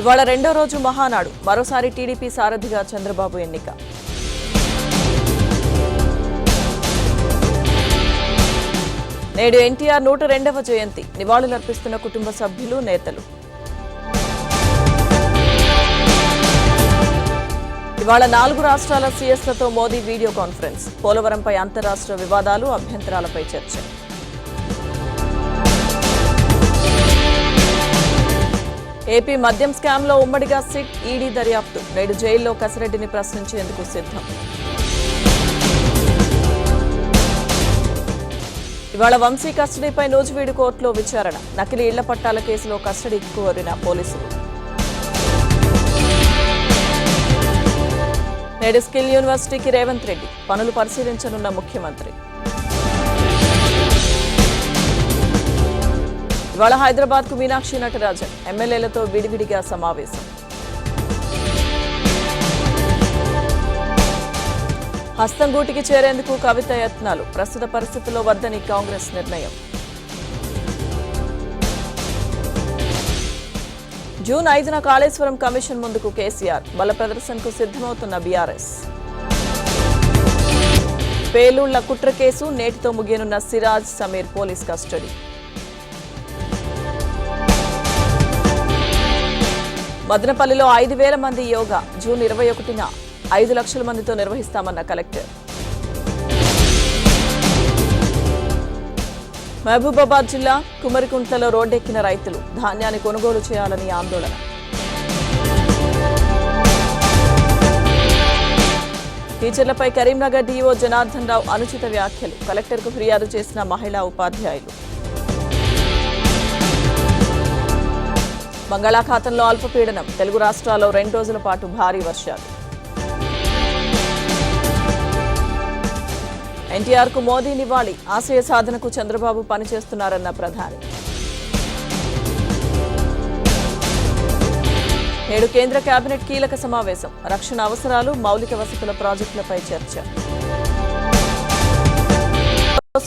ఇవాళ రెండో రోజు మహానాడు మరోసారి టీడీపీ సారథిగా చంద్రబాబు ఎన్నిక. నేడు ఎన్టీఆర్ 102వ జయంతి నివాళులర్పిస్తున్న కుటుంబ సభ్యులు, నేతలు. ఇవాళ 4 రాష్ట్రాల సీఎస్లతో మోదీ వీడియో కాన్ఫరెన్స్. పోలవరంపై అంతర్రాష్ట్ర వివాదాలు, అభ్యంతరాలపై చర్చ. ఏపీ మద్యం స్కామ్లో ఉమ్మడిగా సిట్, ఈడీ దర్యాప్తు. నేడు జైల్లో కసిరెడ్డిని ప్రశ్నించేందుకు సిద్ధం. ఇవాళ వంశీ కస్టడీపై నూజివీడు కోర్టులో విచారణ. నకిలీ ఇళ్ల పట్టాల కేసులో కస్టడీకి కోరిన పోలీసులు. నేడు స్కిల్ యూనివర్సిటీకి రేవంత్ రెడ్డి పనులు పరిశీలించనున్న ముఖ్యమంత్రి. ఇవాళ హైదరాబాద్కు మీనాక్షి నటరాజన్ ఎమ్మెల్యేలతో విడివిడిగా సమావేశం. హస్తంగూటికి చేరేందుకు కవిత యత్నాలు. ప్రస్తుత పరిస్థితుల్లో వద్దని కాంగ్రెస్ నిర్ణయం. జూన్ 5న కాళేశ్వరం కమిషన్ ముందుకు కేసీఆర్. బల ప్రదర్శనకు సిద్ధమవుతున్న బీఆర్ఎస్. పేలుళ్ల కుట్ర కేసు నేటితో ముగియనున్న సిరాజ్, సమీర్ పోలీస్ కస్టడీ. మదనపల్లిలో 5,000 మంది యోగా. జూన్ 21న 5 లక్షల మందితో నిర్వహిస్తామన్న కలెక్టర్. మహబూబాబాద్ జిల్లా కుమరికుంట్లలో రోడ్డెక్కిన రైతులు. ధాన్యాన్ని కొనుగోలు చేయాలని ఆందోళన. టీచర్లపై కరీంనగర్ డీఓ జనార్దన్ రావు అనుచిత వ్యాఖ్యలు. కలెక్టర్కు ఫిర్యాదు చేసిన మహిళా ఉపాధ్యాయులు. బంగాళాఖాతంలో అల్పపీడనం. తెలుగు రాష్ట్రాల్లో 2 రోజుల పాటు భారీ వర్షాలు. ఎన్టీఆర్కు మోదీ నివాళి. ఆశయ సాధనకు చంద్రబాబు పనిచేస్తున్నారన్న ప్రధాని. నేడు కేంద్ర కేబినెట్ కీలక సమావేశం. రక్షణ అవసరాలు, మౌలిక వసతుల ప్రాజెక్టులపై చర్చ.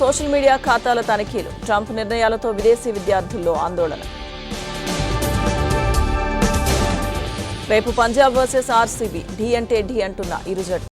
సోషల్ మీడియా ఖాతాల తనిఖీలు. ట్రంప్ నిర్ణయాలతో విదేశీ విద్యార్థుల్లో ఆందోళన. రేపు పంజాబ్ వర్సెస్ ఆర్సీబీ. ఢీ అంటే ఢీ అంటున్న ఇరు జట్లు.